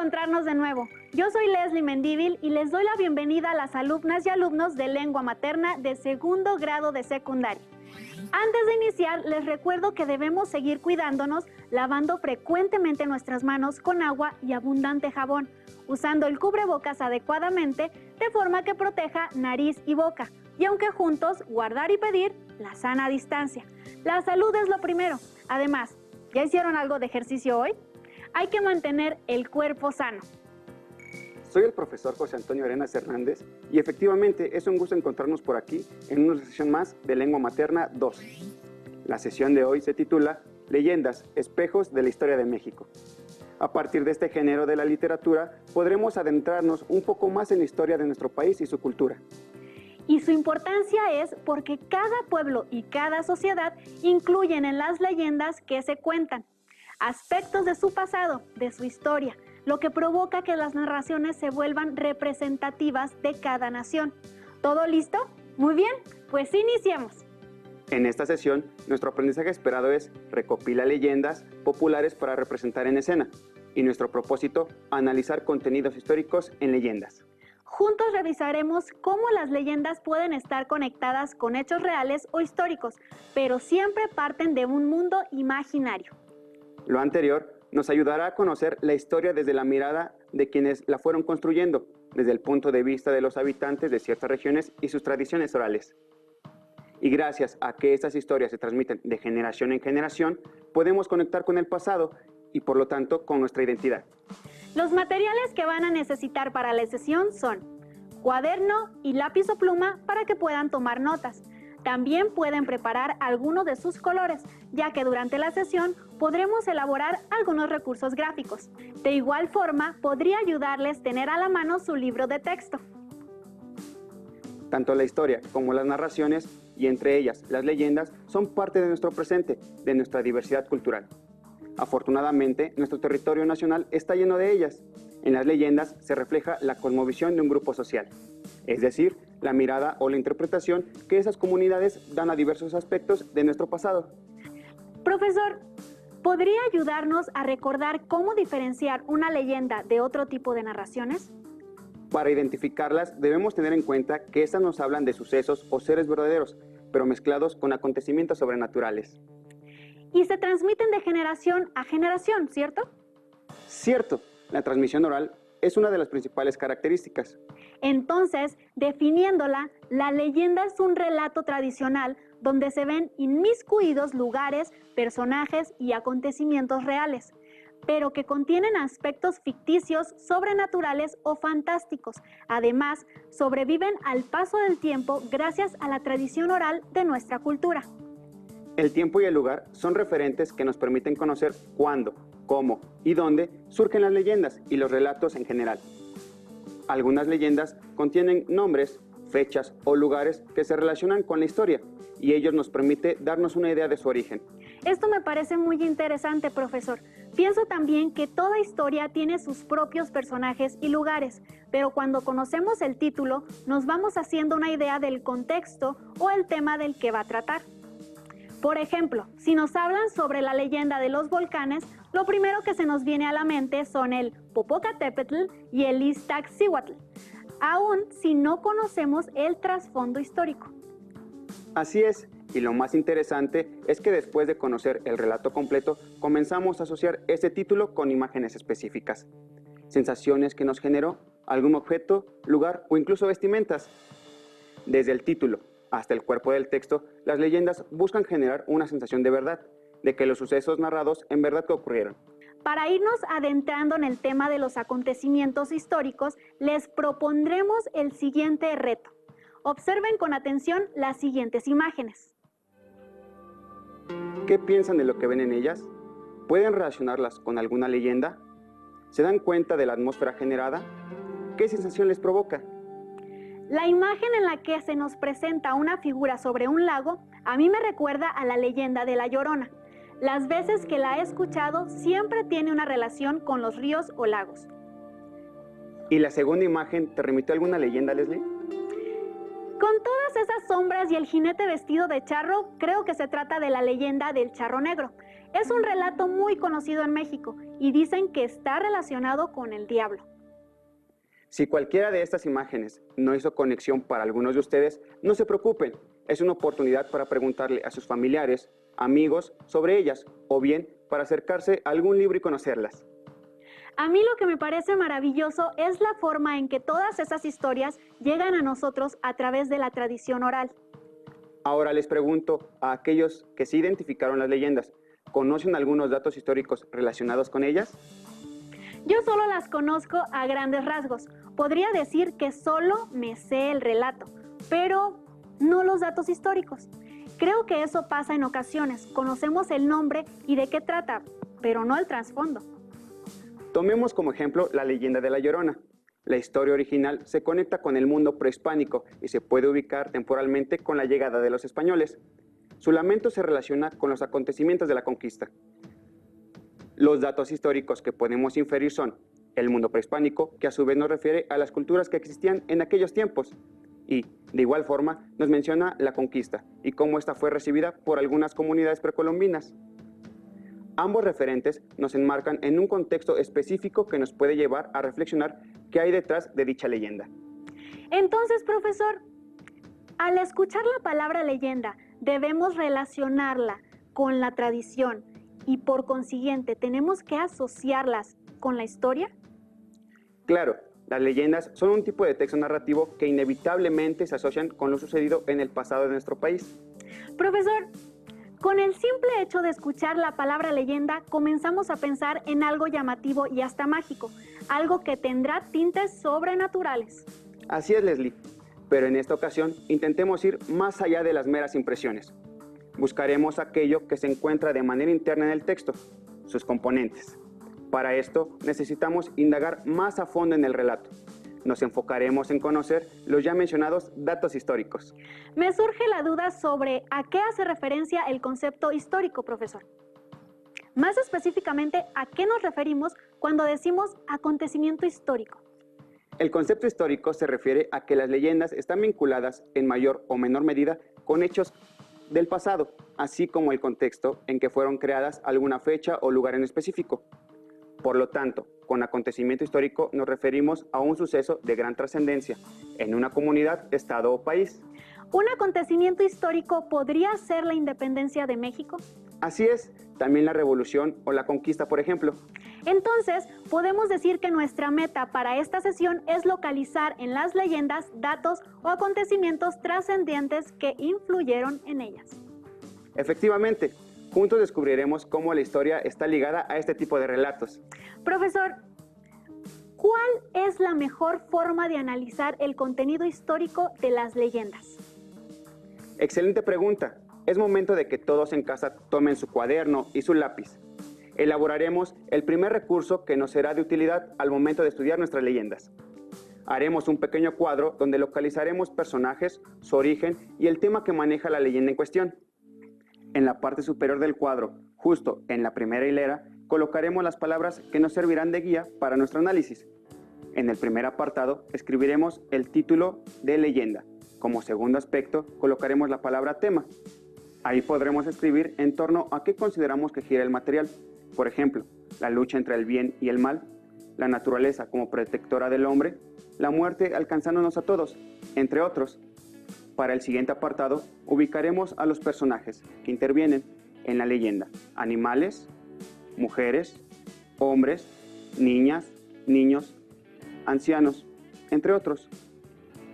encontrarnos de nuevo. Yo soy Leslie Mendívil y les doy la bienvenida a las alumnas y alumnos de lengua materna de segundo grado de secundaria. Antes de iniciar, les recuerdo que debemos seguir cuidándonos, lavando frecuentemente nuestras manos con agua y abundante jabón, usando el cubrebocas adecuadamente de forma que proteja nariz y boca, y aunque juntos, guardar y pedir la sana distancia. La salud es lo primero. Además, ¿ya hicieron algo de ejercicio hoy? Hay que mantener el cuerpo sano. Soy el profesor José Antonio Arenas Hernández y efectivamente es un gusto encontrarnos por aquí en una sesión más de Lengua Materna 2. La sesión de hoy se titula Leyendas, espejos de la historia de México. A partir de este género de la literatura podremos adentrarnos un poco más en la historia de nuestro país y su cultura. Y su importancia es porque cada pueblo y cada sociedad incluyen en las leyendas que se cuentan aspectos de su pasado, de su historia, lo que provoca que las narraciones se vuelvan representativas de cada nación. ¿Todo listo? Muy bien, pues iniciemos. En esta sesión, nuestro aprendizaje esperado es recopilar leyendas populares para representar en escena, y nuestro propósito, analizar contenidos históricos en leyendas. Juntos revisaremos cómo las leyendas pueden estar conectadas con hechos reales o históricos, pero siempre parten de un mundo imaginario. Lo anterior nos ayudará a conocer la historia desde la mirada de quienes la fueron construyendo, desde el punto de vista de los habitantes de ciertas regiones y sus tradiciones orales. Y gracias a que estas historias se transmiten de generación en generación, podemos conectar con el pasado y por lo tanto con nuestra identidad. Los materiales que van a necesitar para la sesión son cuaderno y lápiz o pluma para que puedan tomar notas. También pueden preparar alguno de sus colores, ya que durante la sesión podremos elaborar algunos recursos gráficos. De igual forma, podría ayudarles tener a la mano su libro de texto. Tanto la historia como las narraciones, y entre ellas las leyendas, son parte de nuestro presente, de nuestra diversidad cultural. Afortunadamente, nuestro territorio nacional está lleno de ellas. En las leyendas se refleja la cosmovisión de un grupo social, es decir, la mirada o la interpretación que esas comunidades dan a diversos aspectos de nuestro pasado. Profesor, ¿podría ayudarnos a recordar cómo diferenciar una leyenda de otro tipo de narraciones? Para identificarlas, debemos tener en cuenta que estas nos hablan de sucesos o seres verdaderos, pero mezclados con acontecimientos sobrenaturales. Y se transmiten de generación a generación, ¿cierto? Cierto, la transmisión oral es una de las principales características. Entonces, definiéndola, la leyenda es un relato tradicional donde se ven inmiscuidos lugares, personajes y acontecimientos reales, pero que contienen aspectos ficticios, sobrenaturales o fantásticos. Además, sobreviven al paso del tiempo gracias a la tradición oral de nuestra cultura. El tiempo y el lugar son referentes que nos permiten conocer cuándo, cómo y dónde surgen las leyendas y los relatos en general. Algunas leyendas contienen nombres, fechas o lugares que se relacionan con la historia y ello nos permite darnos una idea de su origen. Esto me parece muy interesante, profesor. Pienso también que toda historia tiene sus propios personajes y lugares, pero cuando conocemos el título nos vamos haciendo una idea del contexto o el tema del que va a tratar. Por ejemplo, si nos hablan sobre la leyenda de los volcanes, lo primero que se nos viene a la mente son el Popocatépetl y el Iztaccíhuatl, aun si no conocemos el trasfondo histórico. Así es, y lo más interesante es que después de conocer el relato completo, comenzamos a asociar este título con imágenes específicas, sensaciones que nos generó algún objeto, lugar o incluso vestimentas. Desde el título hasta el cuerpo del texto, las leyendas buscan generar una sensación de verdad, de que los sucesos narrados en verdad que ocurrieron. Para irnos adentrando en el tema de los acontecimientos históricos, les propondremos el siguiente reto. Observen con atención las siguientes imágenes. ¿Qué piensan de lo que ven en ellas? ¿Pueden relacionarlas con alguna leyenda? ¿Se dan cuenta de la atmósfera generada? ¿Qué sensación les provoca? La imagen en la que se nos presenta una figura sobre un lago, a mí me recuerda a la leyenda de La Llorona. Las veces que la he escuchado siempre tiene una relación con los ríos o lagos. ¿Y la segunda imagen te remitió a alguna leyenda, Leslie? Con toda todas esas sombras y el jinete vestido de charro, creo que se trata de la leyenda del charro negro. Es un relato muy conocido en México y dicen que está relacionado con el diablo. Si cualquiera de estas imágenes no hizo conexión para algunos de ustedes, no se preocupen. Es una oportunidad para preguntarle a sus familiares, amigos, sobre ellas, o bien para acercarse a algún libro y conocerlas. A mí lo que me parece maravilloso es la forma en que todas esas historias llegan a nosotros a través de la tradición oral. Ahora les pregunto a aquellos que sí identificaron las leyendas, ¿conocen algunos datos históricos relacionados con ellas? Yo solo las conozco a grandes rasgos. Podría decir que solo me sé el relato, pero no los datos históricos. Creo que eso pasa en ocasiones. Conocemos el nombre y de qué trata, pero no el trasfondo. Tomemos como ejemplo la leyenda de La Llorona. La historia original se conecta con el mundo prehispánico y se puede ubicar temporalmente con la llegada de los españoles. Su lamento se relaciona con los acontecimientos de la conquista. Los datos históricos que podemos inferir son el mundo prehispánico, que a su vez nos refiere a las culturas que existían en aquellos tiempos, y, de igual forma, nos menciona la conquista y cómo esta fue recibida por algunas comunidades precolombinas. Ambos referentes nos enmarcan en un contexto específico que nos puede llevar a reflexionar qué hay detrás de dicha leyenda. Entonces, profesor, al escuchar la palabra leyenda, debemos relacionarla con la tradición y por consiguiente tenemos que asociarlas con la historia. Claro, las leyendas son un tipo de texto narrativo que inevitablemente se asocian con lo sucedido en el pasado de nuestro país. Profesor, con el simple hecho de escuchar la palabra leyenda, comenzamos a pensar en algo llamativo y hasta mágico, algo que tendrá tintes sobrenaturales. Así es, Leslie, pero en esta ocasión intentemos ir más allá de las meras impresiones. Buscaremos aquello que se encuentra de manera interna en el texto, sus componentes. Para esto necesitamos indagar más a fondo en el relato. Nos enfocaremos en conocer los ya mencionados datos históricos. Me surge la duda sobre a qué hace referencia el concepto histórico, profesor. Más específicamente, ¿a qué nos referimos cuando decimos acontecimiento histórico? El concepto histórico se refiere a que las leyendas están vinculadas en mayor o menor medida con hechos del pasado, así como el contexto en que fueron creadas alguna fecha o lugar en específico. Por lo tanto, con acontecimiento histórico nos referimos a un suceso de gran trascendencia en una comunidad, estado o país. ¿Un acontecimiento histórico podría ser la independencia de México? Así es, también la revolución o la conquista, por ejemplo. Entonces, podemos decir que nuestra meta para esta sesión es localizar en las leyendas datos o acontecimientos trascendentes que influyeron en ellas. Efectivamente, juntos descubriremos cómo la historia está ligada a este tipo de relatos. Profesor, ¿cuál es la mejor forma de analizar el contenido histórico de las leyendas? Excelente pregunta. Es momento de que todos en casa tomen su cuaderno y su lápiz. Elaboraremos el primer recurso que nos será de utilidad al momento de estudiar nuestras leyendas. Haremos un pequeño cuadro donde localizaremos personajes, su origen y el tema que maneja la leyenda en cuestión. En la parte superior del cuadro, justo en la primera hilera, colocaremos las palabras que nos servirán de guía para nuestro análisis. En el primer apartado escribiremos el título de leyenda. Como segundo aspecto, colocaremos la palabra tema. Ahí podremos escribir en torno a qué consideramos que gira el material. Por ejemplo, la lucha entre el bien y el mal, la naturaleza como protectora del hombre, la muerte alcanzándonos a todos, entre otros. Para el siguiente apartado, ubicaremos a los personajes que intervienen en la leyenda: animales, mujeres, hombres, niñas, niños, ancianos, entre otros.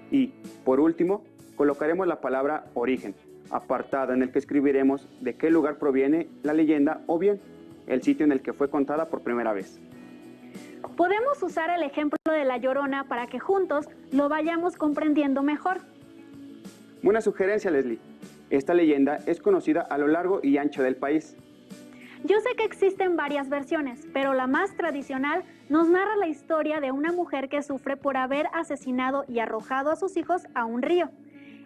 Y, por último, colocaremos la palabra origen, apartado en el que escribiremos de qué lugar proviene la leyenda o bien el sitio en el que fue contada por primera vez. Podemos usar el ejemplo de La Llorona para que juntos lo vayamos comprendiendo mejor. Buena sugerencia, Leslie. Esta leyenda es conocida a lo largo y ancho del país. Yo sé que existen varias versiones, pero la más tradicional nos narra la historia de una mujer que sufre por haber asesinado y arrojado a sus hijos a un río.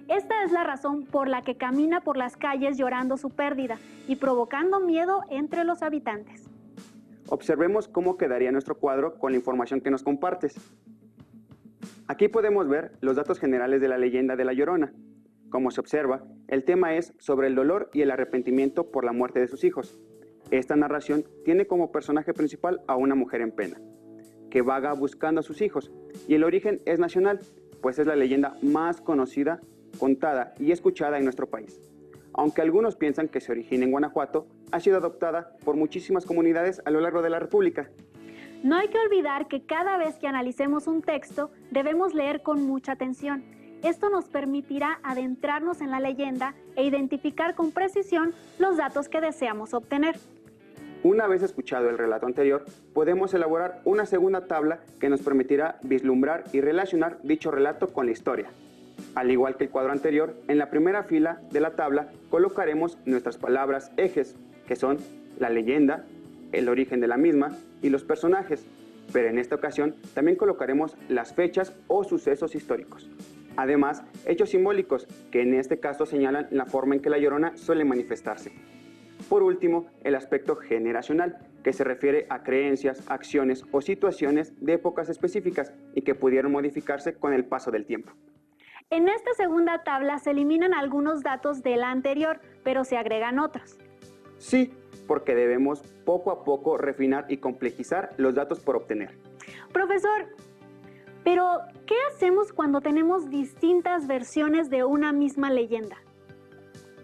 Esta es la razón por la que camina por las calles llorando su pérdida y provocando miedo entre los habitantes. Observemos cómo quedaría nuestro cuadro con la información que nos compartes. Aquí podemos ver los datos generales de la leyenda de La Llorona. Como se observa, el tema es sobre el dolor y el arrepentimiento por la muerte de sus hijos. Esta narración tiene como personaje principal a una mujer en pena, que vaga buscando a sus hijos, y el origen es nacional, pues es la leyenda más conocida, contada y escuchada en nuestro país. Aunque algunos piensan que se origina en Guanajuato, ha sido adoptada por muchísimas comunidades a lo largo de la República. No hay que olvidar que cada vez que analicemos un texto, debemos leer con mucha atención. Esto nos permitirá adentrarnos en la leyenda e identificar con precisión los datos que deseamos obtener. Una vez escuchado el relato anterior, podemos elaborar una segunda tabla que nos permitirá vislumbrar y relacionar dicho relato con la historia. Al igual que el cuadro anterior, en la primera fila de la tabla colocaremos nuestras palabras ejes, que son la leyenda, el origen de la misma y los personajes, pero en esta ocasión también colocaremos las fechas o sucesos históricos. Además, hechos simbólicos, que en este caso señalan la forma en que la Llorona suele manifestarse. Por último, el aspecto generacional, que se refiere a creencias, acciones o situaciones de épocas específicas y que pudieron modificarse con el paso del tiempo. En esta segunda tabla se eliminan algunos datos de la anterior, pero se agregan otros. Sí, porque debemos poco a poco refinar y complejizar los datos por obtener. Profesor, pero ¿qué hacemos cuando tenemos distintas versiones de una misma leyenda?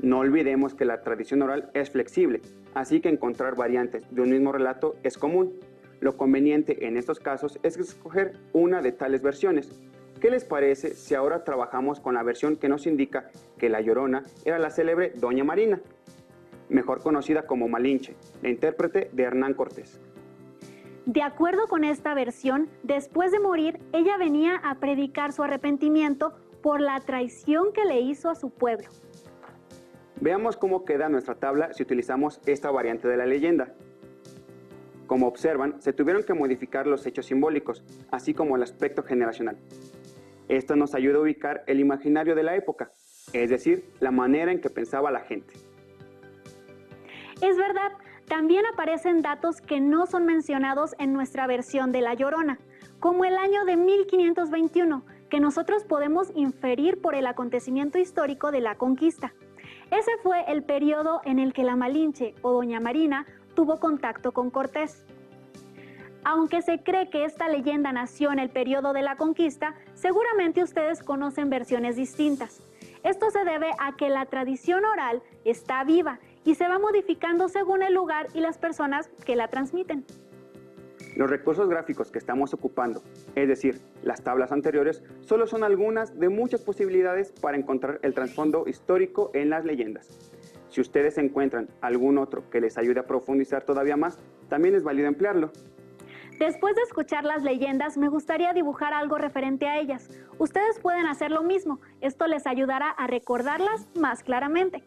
No olvidemos que la tradición oral es flexible, así que encontrar variantes de un mismo relato es común. Lo conveniente en estos casos es escoger una de tales versiones. ¿Qué les parece si ahora trabajamos con la versión que nos indica que la Llorona era la célebre Doña Marina, mejor conocida como Malinche, la intérprete de Hernán Cortés? De acuerdo con esta versión, después de morir, ella venía a predicar su arrepentimiento por la traición que le hizo a su pueblo. Veamos cómo queda nuestra tabla si utilizamos esta variante de la leyenda. Como observan, se tuvieron que modificar los hechos simbólicos, así como el aspecto generacional. Esto nos ayuda a ubicar el imaginario de la época, es decir, la manera en que pensaba la gente. Es verdad, también aparecen datos que no son mencionados en nuestra versión de La Llorona, como el año de 1521, que nosotros podemos inferir por el acontecimiento histórico de la conquista. Ese fue el periodo en el que la Malinche o Doña Marina tuvo contacto con Cortés. Aunque se cree que esta leyenda nació en el periodo de la conquista, seguramente ustedes conocen versiones distintas. Esto se debe a que la tradición oral está viva y se va modificando según el lugar y las personas que la transmiten. Los recursos gráficos que estamos ocupando, es decir, las tablas anteriores, solo son algunas de muchas posibilidades para encontrar el trasfondo histórico en las leyendas. Si ustedes encuentran algún otro que les ayude a profundizar todavía más, también es válido emplearlo. Después de escuchar las leyendas, me gustaría dibujar algo referente a ellas. Ustedes pueden hacer lo mismo. Esto les ayudará a recordarlas más claramente.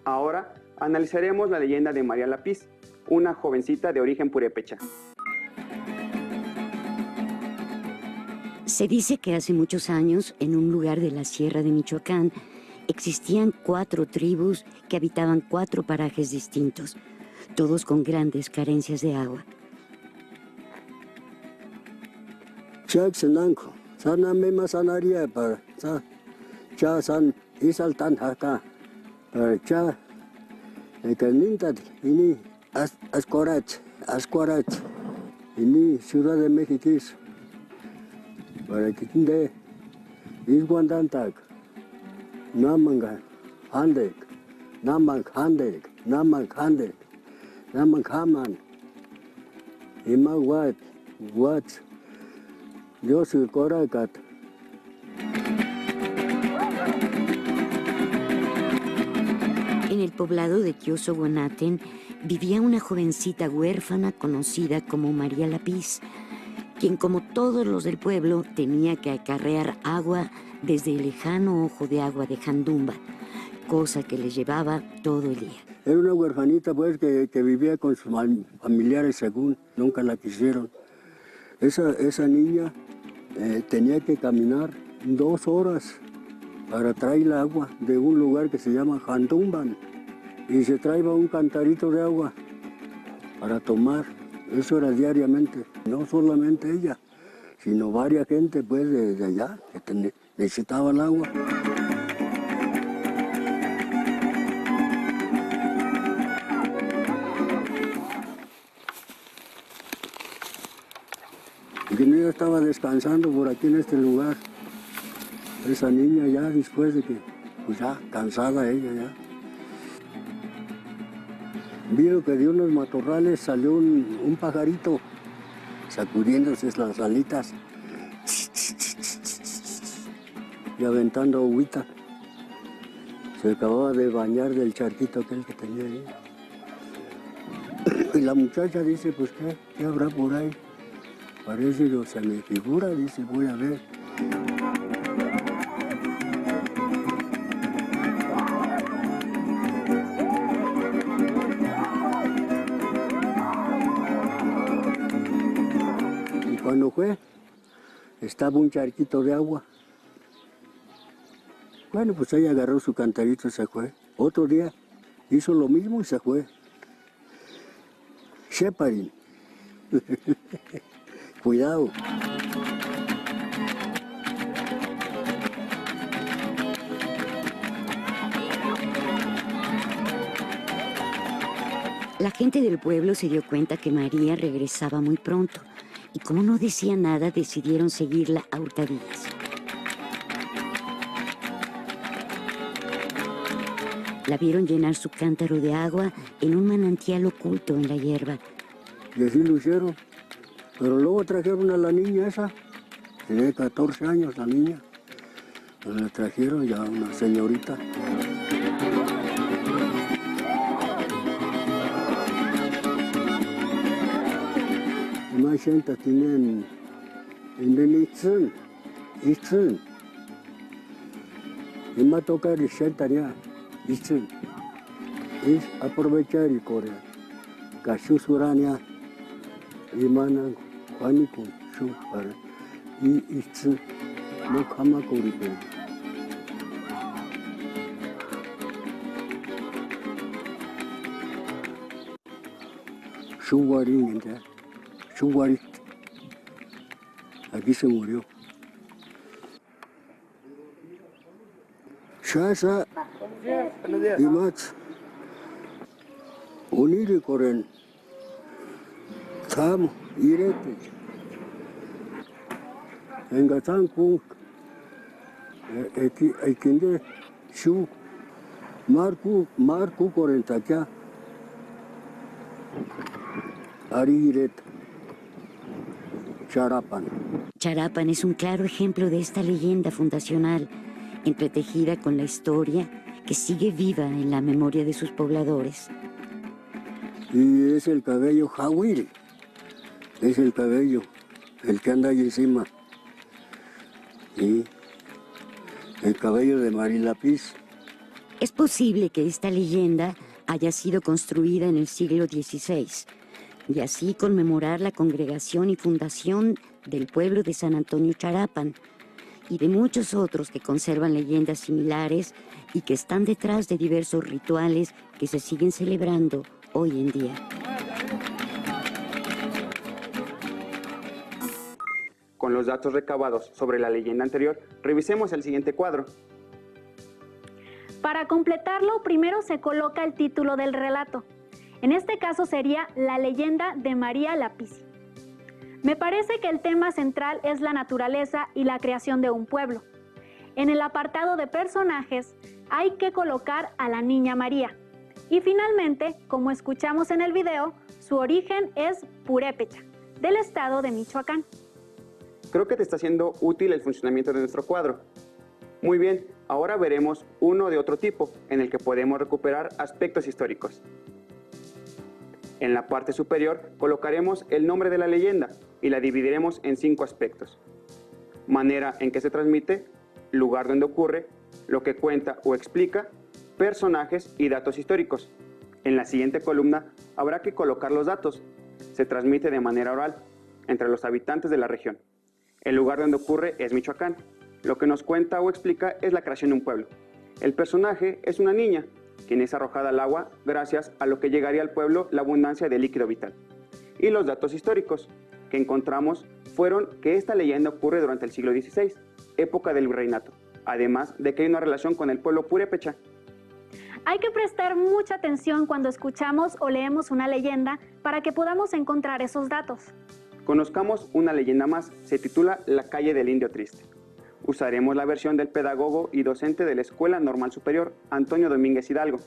Ahora analizaremos la leyenda de María Lapiz, una jovencita de origen purépecha. Se dice que hace muchos años, en un lugar de la Sierra de Michoacán, existían 4 tribus que habitaban 4 parajes distintos, todos con grandes carencias de agua. Ini Ciudad de México para que tinde isguandantak namanga handek namang handek namang haman ima wat Dios coracat. En el poblado de Tiosohuanaten vivía una jovencita huérfana conocida como María Lapiz, quien, como todos los del pueblo, tenía que acarrear agua desde el lejano ojo de agua de Jandumba, cosa que le llevaba todo el día. Era una huérfanita pues que vivía con sus familiares, según nunca la quisieron. Esa niña tenía que caminar 2 horas para traer el agua de un lugar que se llama Jandumban, y se traía un cantarito de agua para tomar. Eso era diariamente, no solamente ella, sino varias gente pues de allá que necesitaban agua. día estaba descansando por aquí en este lugar. Esa niña ya después de que, pues ya, cansada ella ya. Vio que de unos matorrales salió un pajarito sacudiéndose las alitas y aventando agüita. Se acababa de bañar del charquito aquel que tenía ahí. Y la muchacha dice, pues ¿qué habrá por ahí? Parece que se me figura, dice, voy a ver. Y cuando fue, estaba un charquito de agua. Bueno, pues ella agarró su cantarito y se fue. Otro día hizo lo mismo y se fue. Sheparin. Cuidado. La gente del pueblo se dio cuenta que María regresaba muy pronto y como no decía nada, decidieron seguirla a hurtadillas. La vieron llenar su cántaro de agua en un manantial oculto en la hierba. Y así lo hicieron. Pero luego trajeron a la niña esa. Tenía 14 años la niña. La trajeron ya una señorita. Más gente tienen en el Itzun. Y me toca el Shentania. Itzun. Es aprovechar y correr. Kashu Surania. Y manan Juaniku Shupar. Y Itzun. No Kama Kuripe. Shuwarin, ya. Shuwarit. Aquí se murió. Shasa y Mats. Uniri Koren. Tam Irete. En Gatan Kung. Ekinde Shu. Marku Koren Takia. Ariret. Charapan. Charapan es un claro ejemplo de esta leyenda fundacional, entretejida con la historia que sigue viva en la memoria de sus pobladores. Y es el cabello Jawil. Es el cabello, el que anda ahí encima. Y el cabello de Marilapiz. Es posible que esta leyenda haya sido construida en el siglo XVI y así conmemorar la congregación y fundación del pueblo de San Antonio Charapan y de muchos otros que conservan leyendas similares y que están detrás de diversos rituales que se siguen celebrando hoy en día. Con los datos recabados sobre la leyenda anterior, revisemos el siguiente cuadro. Para completarlo, primero se coloca el título del relato. En este caso sería La leyenda de María la Pisi. Me parece que el tema central es la naturaleza y la creación de un pueblo. En el apartado de personajes hay que colocar a la niña María. Y finalmente, como escuchamos en el video, su origen es Purépecha, del estado de Michoacán. Creo que te está siendo útil el funcionamiento de nuestro cuadro. Muy bien, ahora veremos uno de otro tipo, en el que podemos recuperar aspectos históricos. En la parte superior colocaremos el nombre de la leyenda y la dividiremos en 5 aspectos. Manera en que se transmite, lugar donde ocurre, lo que cuenta o explica, personajes y datos históricos. En la siguiente columna habrá que colocar los datos. Se transmite de manera oral, entre los habitantes de la región. El lugar donde ocurre es Michoacán. Lo que nos cuenta o explica es la creación de un pueblo. El personaje es una niña, quien es arrojada al agua gracias a lo que llegaría al pueblo la abundancia de líquido vital. Y los datos históricos que encontramos fueron que esta leyenda ocurre durante el siglo XVI, época del virreinato, además de que hay una relación con el pueblo purépecha. Hay que prestar mucha atención cuando escuchamos o leemos una leyenda para que podamos encontrar esos datos. Conozcamos una leyenda más, se titula La calle del Indio Triste. Usaremos la versión del pedagogo y docente de la Escuela Normal Superior, Antonio Domínguez Hidalgo.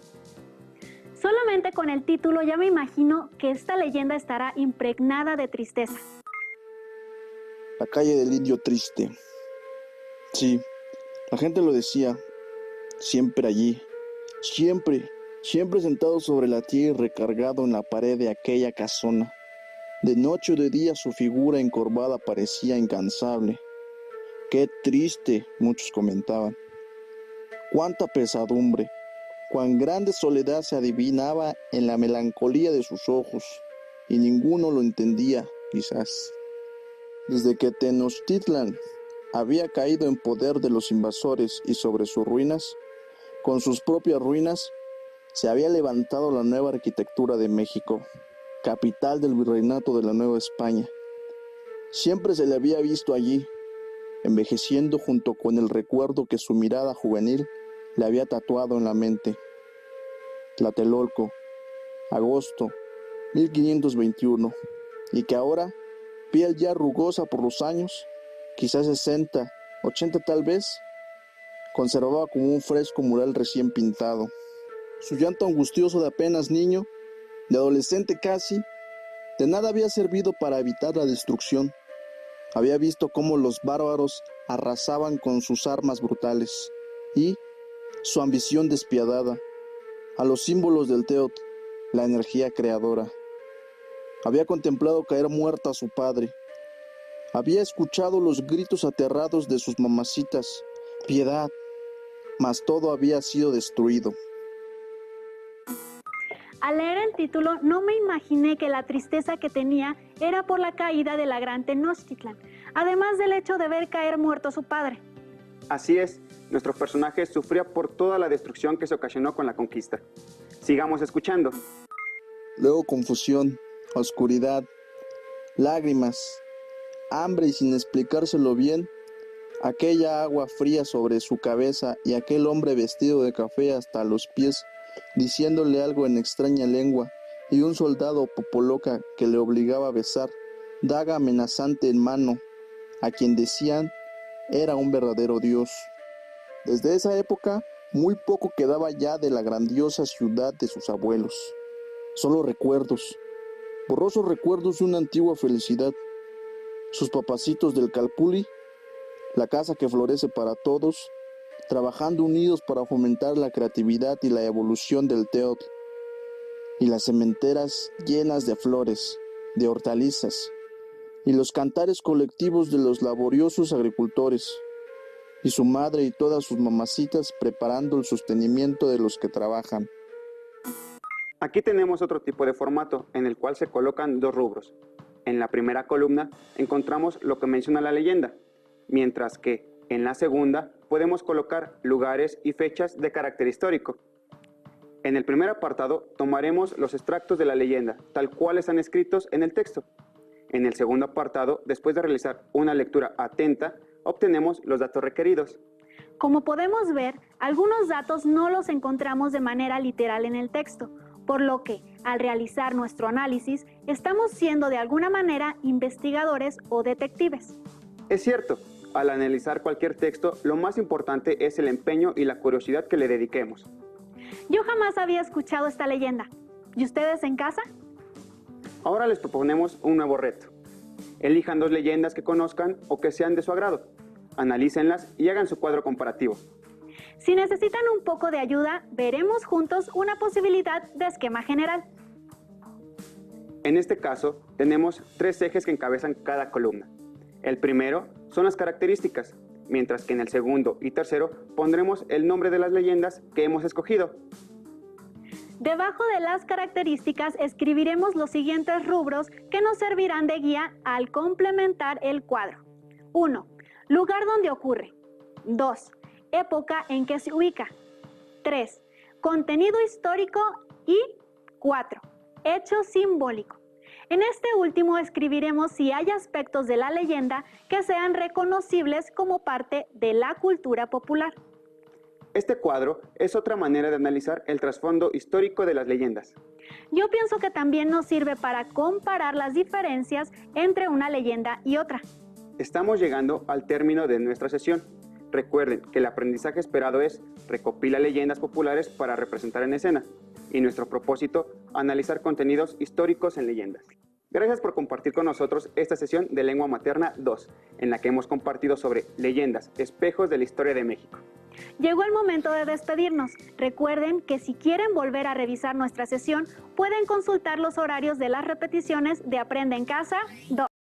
Solamente con el título ya me imagino que esta leyenda estará impregnada de tristeza. La calle del Indio Triste. Sí, la gente lo decía, siempre allí, siempre sentado sobre la tierra y recargado en la pared de aquella casona. De noche o de día su figura encorvada parecía incansable. Qué triste, muchos comentaban. Cuánta pesadumbre, cuán grande soledad se adivinaba en la melancolía de sus ojos, y ninguno lo entendía, quizás. Desde que Tenochtitlan había caído en poder de los invasores y sobre sus ruinas, con sus propias ruinas, se había levantado la nueva arquitectura de México, capital del virreinato de la Nueva España. Siempre se le había visto allí, envejeciendo junto con el recuerdo que su mirada juvenil le había tatuado en la mente. Tlatelolco, agosto 1521, y que ahora, piel ya rugosa por los años, quizás 60, 80 tal vez, conservaba como un fresco mural recién pintado. Su llanto angustioso de apenas niño, de adolescente casi, de nada había servido para evitar la destrucción. Había visto cómo los bárbaros arrasaban con sus armas brutales y su ambición despiadada a los símbolos del Teotl, la energía creadora. Había contemplado caer muerta a su padre. Había escuchado los gritos aterrados de sus mamacitas, piedad, mas todo había sido destruido. Al leer el título no me imaginé que la tristeza que tenía era por la caída de la gran Tenochtitlan, además del hecho de ver caer muerto a su padre. Así es, nuestro personaje sufría por toda la destrucción que se ocasionó con la conquista. Sigamos escuchando. Luego confusión, oscuridad, lágrimas, hambre y sin explicárselo bien, aquella agua fría sobre su cabeza y aquel hombre vestido de café hasta los pies, diciéndole algo en extraña lengua, y un soldado popoloca que le obligaba a besar, daga amenazante en mano, a quien decían era un verdadero dios. Desde esa época, muy poco quedaba ya de la grandiosa ciudad de sus abuelos. Solo recuerdos, borrosos recuerdos de una antigua felicidad. Sus papacitos del Calpulli, la casa que florece para todos, trabajando unidos para fomentar la creatividad y la evolución del Teotl, y las sementeras llenas de flores, de hortalizas, y los cantares colectivos de los laboriosos agricultores, y su madre y todas sus mamacitas preparando el sostenimiento de los que trabajan. Aquí tenemos otro tipo de formato en el cual se colocan dos rubros. En la primera columna encontramos lo que menciona la leyenda, mientras que en la segunda podemos colocar lugares y fechas de carácter histórico. En el primer apartado tomaremos los extractos de la leyenda, tal cual están escritos en el texto. En el segundo apartado, después de realizar una lectura atenta, obtenemos los datos requeridos. Como podemos ver, algunos datos no los encontramos de manera literal en el texto, por lo que, al realizar nuestro análisis, estamos siendo de alguna manera investigadores o detectives. Es cierto, al analizar cualquier texto, lo más importante es el empeño y la curiosidad que le dediquemos. Yo jamás había escuchado esta leyenda. ¿Y ustedes en casa? Ahora les proponemos un nuevo reto. Elijan dos leyendas que conozcan o que sean de su agrado. Analícenlas y hagan su cuadro comparativo. Si necesitan un poco de ayuda, veremos juntos una posibilidad de esquema general. En este caso, tenemos tres ejes que encabezan cada columna. El primero son las características, mientras que en el segundo y tercero pondremos el nombre de las leyendas que hemos escogido. Debajo de las características escribiremos los siguientes rubros que nos servirán de guía al complementar el cuadro. 1. Lugar donde ocurre. 2. Época en que se ubica. 3. Contenido histórico. Y 4. Hecho simbólico. En este último escribiremos si hay aspectos de la leyenda que sean reconocibles como parte de la cultura popular. Este cuadro es otra manera de analizar el trasfondo histórico de las leyendas. Yo pienso que también nos sirve para comparar las diferencias entre una leyenda y otra. Estamos llegando al término de nuestra sesión. Recuerden que el aprendizaje esperado es recopilar leyendas populares para representar en escena, y nuestro propósito, analizar contenidos históricos en leyendas. Gracias por compartir con nosotros esta sesión de Lengua Materna 2, en la que hemos compartido sobre leyendas, espejos de la historia de México. Llegó el momento de despedirnos. Recuerden que si quieren volver a revisar nuestra sesión, pueden consultar los horarios de las repeticiones de Aprende en Casa 2.